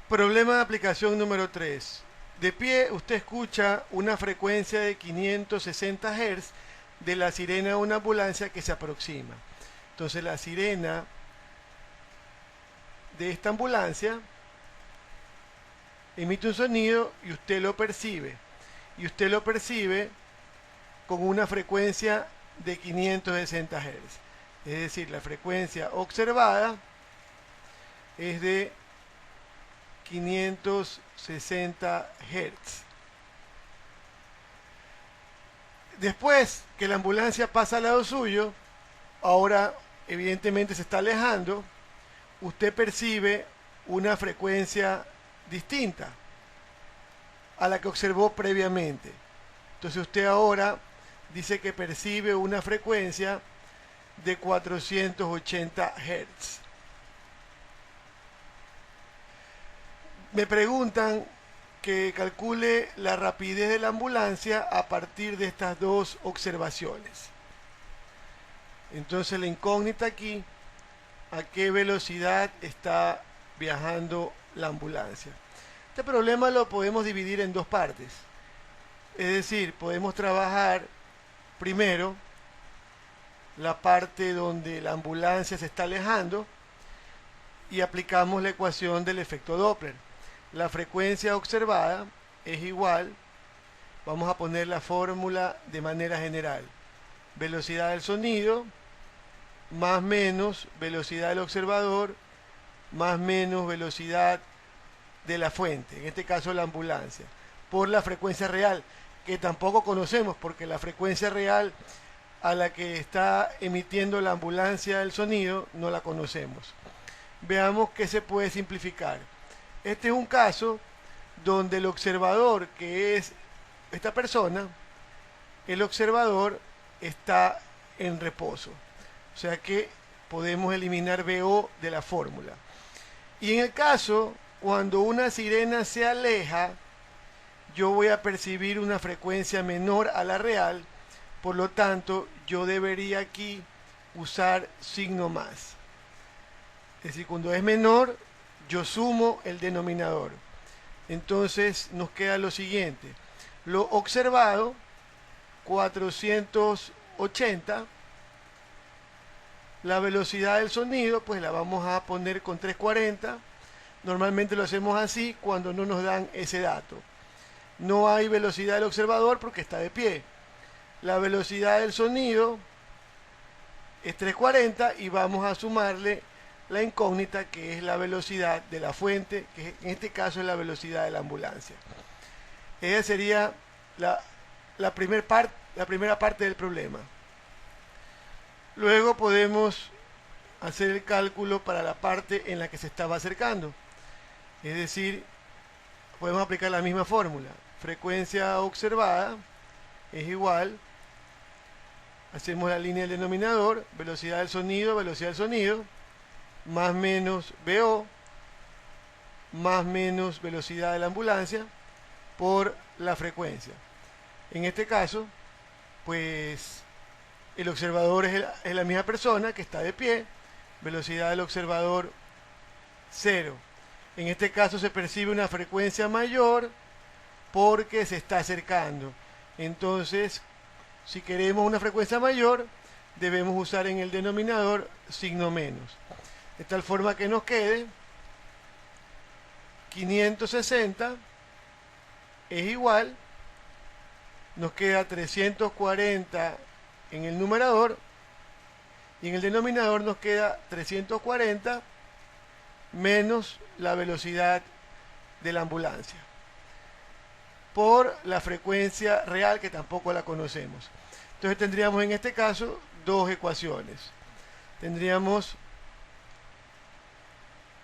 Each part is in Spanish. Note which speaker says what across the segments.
Speaker 1: Problema de aplicación número 3. De pie, usted escucha una frecuencia de 560 Hz de la sirena de una ambulancia que se aproxima. Entonces la sirena de esta ambulancia emite un sonido y usted lo percibe. Y usted lo percibe con una frecuencia de 560 Hz. Es decir, la frecuencia observada es de 560 Hz. Después que la ambulancia pasa al lado suyo, ahora evidentemente se está alejando, usted percibe una frecuencia distinta a la que observó previamente. Entonces usted ahora dice que percibe una frecuencia de 480 Hz. Me preguntan que calcule la rapidez de la ambulancia a partir de estas dos observaciones. Entonces la incógnita aquí, a qué velocidad está viajando la ambulancia. Este problema lo podemos dividir en dos partes. Es decir, podemos trabajar primero la parte donde la ambulancia se está alejando y aplicamos la ecuación del efecto Doppler. La frecuencia observada es igual, vamos a poner la fórmula de manera general, velocidad del sonido más menos velocidad del observador más menos velocidad de la fuente, en este caso la ambulancia, por la frecuencia real, que tampoco conocemos porque la frecuencia real a la que está emitiendo la ambulancia el sonido no la conocemos. Veamos qué se puede simplificar. Este es un caso donde el observador, que es esta persona, el observador está en reposo. O sea que podemos eliminar BO de la fórmula. Y en el caso, cuando una sirena se aleja, yo voy a percibir una frecuencia menor a la real, por lo tanto, yo debería aquí usar signo más. Es decir, cuando es menor, yo sumo el denominador. Entonces nos queda lo siguiente. Lo observado, 480. La velocidad del sonido, pues la vamos a poner con 340. Normalmente lo hacemos así cuando no nos dan ese dato. No hay velocidad del observador porque está de pie. La velocidad del sonido es 340 y vamos a sumarle la incógnita, que es la velocidad de la fuente, que en este caso es la velocidad de la ambulancia. Esa sería la primera parte del problema. Luego podemos hacer el cálculo para la parte en la que se estaba acercando. Es decir, podemos aplicar la misma fórmula. Frecuencia observada es igual, hacemos la línea del denominador, velocidad del sonido, más menos VO, más menos velocidad de la ambulancia, por la frecuencia. En este caso, pues el observador es la misma persona que está de pie, velocidad del observador 0. En este caso se percibe una frecuencia mayor porque se está acercando. Entonces, si queremos una frecuencia mayor, debemos usar en el denominador signo menos. De tal forma que nos quede 560 es igual, nos queda 340 en el numerador y en el denominador nos queda 340 menos la velocidad de la ambulancia por la frecuencia real, que tampoco la conocemos. Entonces tendríamos en este caso dos ecuaciones. Tendríamos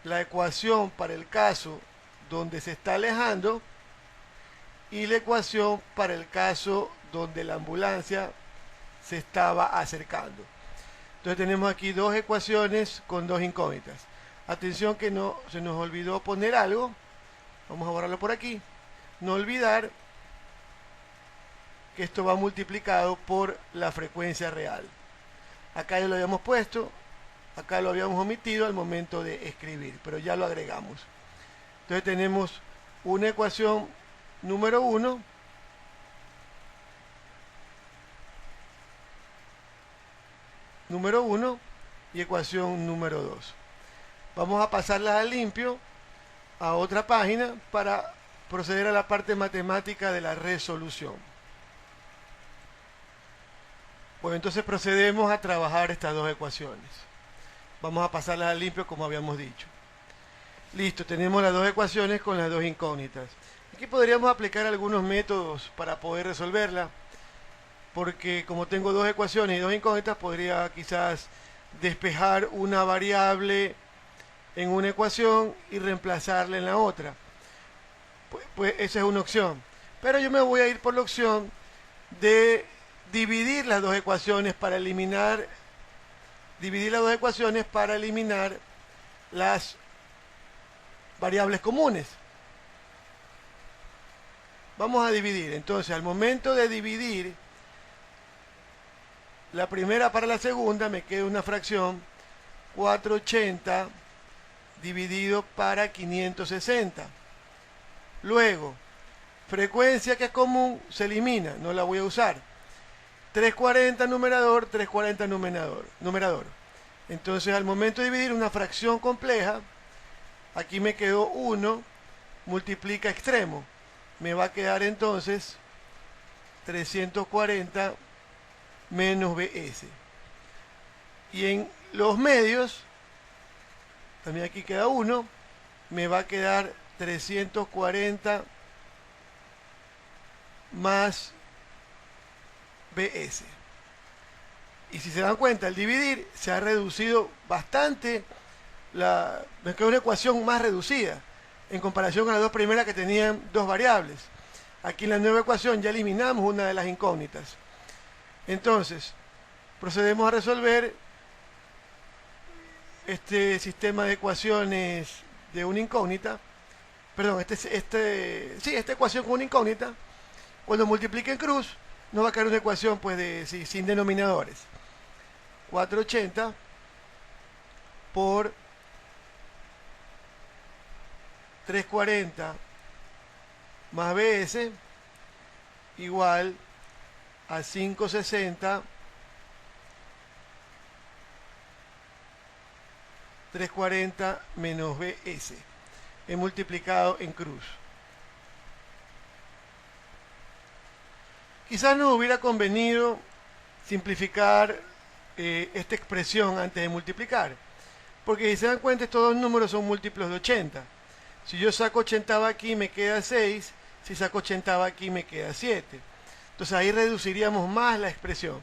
Speaker 1: la ecuación para el caso donde se está alejando y la ecuación para el caso donde la ambulancia se estaba acercando. Entonces tenemos aquí dos ecuaciones con dos incógnitas. Atención que no se nos olvidó poner algo. Vamos a borrarlo por aquí. No olvidar que esto va multiplicado por la frecuencia real. Acá ya lo habíamos puesto, acá lo habíamos omitido al momento de escribir, pero ya lo agregamos. Entonces tenemos una ecuación número 1 y ecuación número 2. Vamos a pasarlas a limpio a otra página para proceder a la parte matemática de la resolución. Pues entonces procedemos a trabajar estas dos ecuaciones. Vamos a pasarlas a limpio como habíamos dicho. Listo, tenemos las dos ecuaciones con las dos incógnitas. Aquí podríamos aplicar algunos métodos para poder resolverla, porque como tengo dos ecuaciones y dos incógnitas, podría quizás despejar una variable en una ecuación y reemplazarla en la otra. Pues esa es una opción. Pero yo me voy a ir por la opción de dividir las dos ecuaciones para eliminar las variables comunes. Vamos a dividir. Entonces, al momento de dividir la primera para la segunda, me queda una fracción 480 dividido para 560. Luego, frecuencia que es común se elimina, no la voy a usar. 340 numerador, 340 numerador. Entonces, al momento de dividir una fracción compleja, aquí me quedó 1, multiplica extremo. Me va a quedar entonces 340 menos BS. Y en los medios, también aquí queda 1, me va a quedar 340 más BS. Y si se dan cuenta, al dividir se ha reducido bastante, me queda una ecuación más reducida en comparación con las dos primeras que tenían dos variables. Aquí en la nueva ecuación ya eliminamos una de las incógnitas. Entonces, procedemos a resolver este sistema de ecuaciones de una incógnita. Perdón, esta ecuación con una incógnita. Cuando multiplique en cruz, nos va a quedar una ecuación pues sin denominadores. 480 por 340 más BS igual a 560 340 menos BS. He multiplicado en cruz. Quizás nos hubiera convenido simplificar esta expresión antes de multiplicar, porque si se dan cuenta estos dos números son múltiplos de 80. Si yo saco 80 aquí me queda 6, si saco 80 aquí me queda 7. Entonces ahí reduciríamos más la expresión.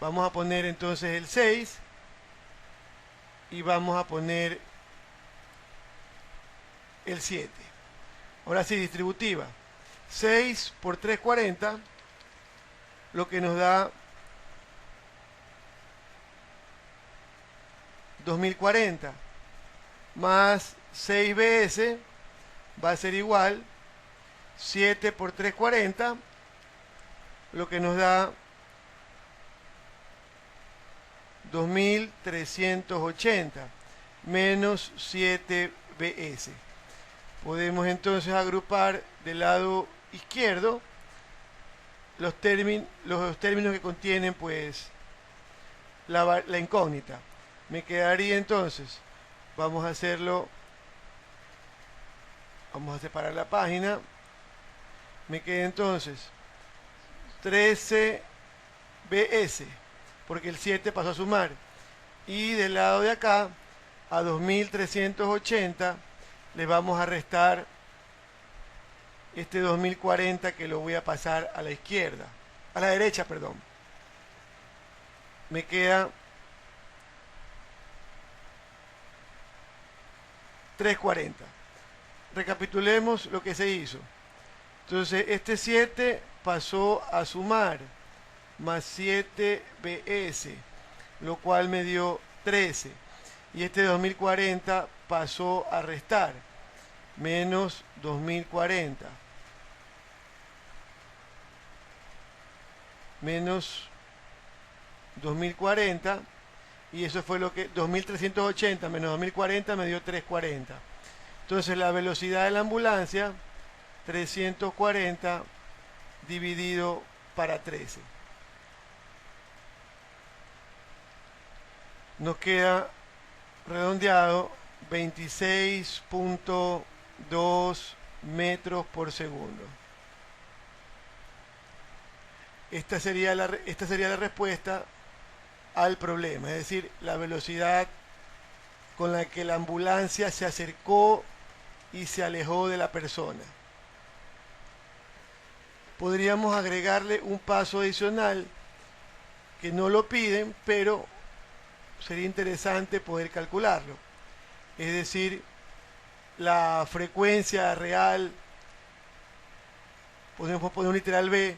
Speaker 1: Vamos a poner entonces el 6 y vamos a poner el 7. Ahora sí, distributiva. 6 por 340, lo que nos da 2040, más 6BS va a ser igual 7 por 340, lo que nos da 2380 menos 7BS. Podemos entonces agrupar del lado izquierdo los términos que contienen pues la incógnita. Me quedaría entonces, vamos a separar la página. Me queda entonces 13BS, porque el 7 pasó a sumar. Y del lado de acá, a 2380, le vamos a restar este 2040 que lo voy a pasar a la izquierda, a la derecha, perdón. Me queda 340. Recapitulemos lo que se hizo. Entonces, este 7 pasó a sumar, más 7BS, lo cual me dio 13. Y este 2040 pasó a restar, menos 2040. Menos 2040, y eso fue lo que 2380 menos 2040 me dio 340. Entonces la velocidad de la ambulancia, 340 dividido para 13. Nos queda redondeado 26.2 metros por segundo. Esta sería la respuesta al problema, es decir, la velocidad con la que la ambulancia se acercó y se alejó de la persona. Podríamos agregarle un paso adicional que no lo piden, pero sería interesante poder calcularlo. Es decir, la frecuencia real, podemos poner un literal B,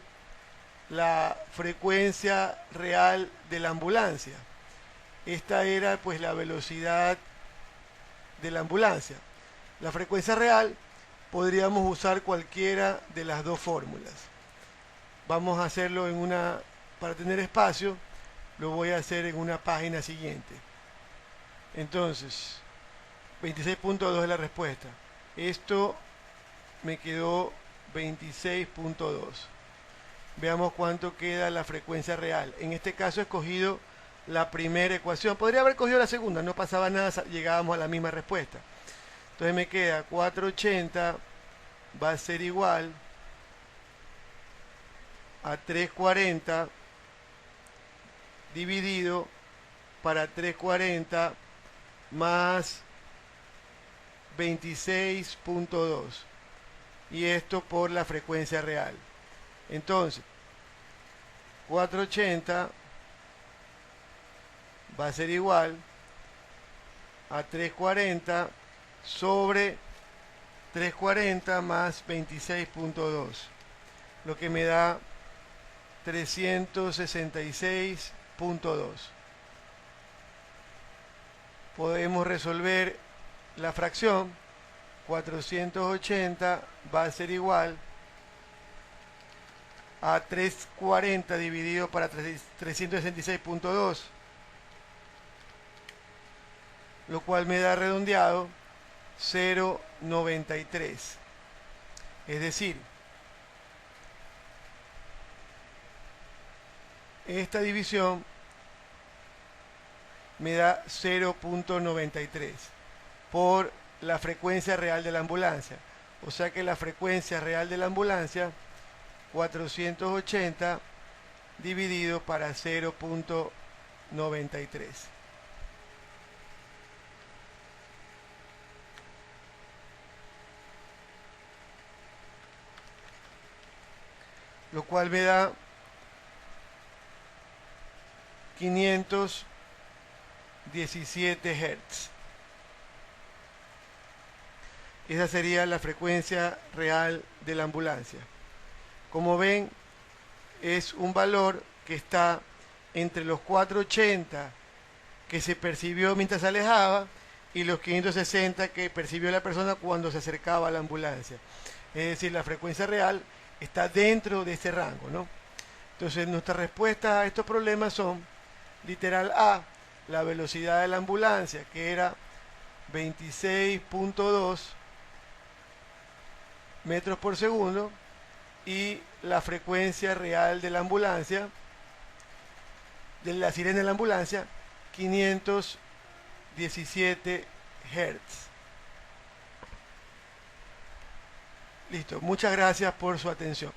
Speaker 1: la frecuencia real de la ambulancia. Esta era pues la velocidad de la ambulancia. La frecuencia real podríamos usar cualquiera de las dos fórmulas. Vamos a hacerlo para tener espacio, lo voy a hacer en una página siguiente. Entonces, 26.2 es la respuesta. Esto me quedó 26.2. Veamos cuánto queda la frecuencia real. En este caso he escogido la primera ecuación. Podría haber cogido la segunda, no pasaba nada, llegábamos a la misma respuesta. Entonces me queda 480 va a ser igual a 340 dividido para 340 más 26.2. Y esto por la frecuencia real. Entonces, 480 va a ser igual a 340 sobre 340 más 26.2, lo que me da 366.2. Podemos resolver la fracción. 480 va a ser igual a 340 dividido para 366.2, lo cual me da redondeado 0.93. Es decir, esta división me da 0.93 por la frecuencia real de la ambulancia. O sea que la frecuencia real de la ambulancia, 480 dividido para 0.93. Lo cual me da 517 Hz. Esa sería la frecuencia real de la ambulancia. Como ven, es un valor que está entre los 480 que se percibió mientras se alejaba y los 560 que percibió la persona cuando se acercaba a la ambulancia. Es decir, la frecuencia real está dentro de este rango, ¿no? Entonces, nuestras respuestas a estos problemas son: literal A, la velocidad de la ambulancia, que era 26.2 metros por segundo, y la frecuencia real de la ambulancia, de la sirena de la ambulancia, 517 Hz. Listo, muchas gracias por su atención.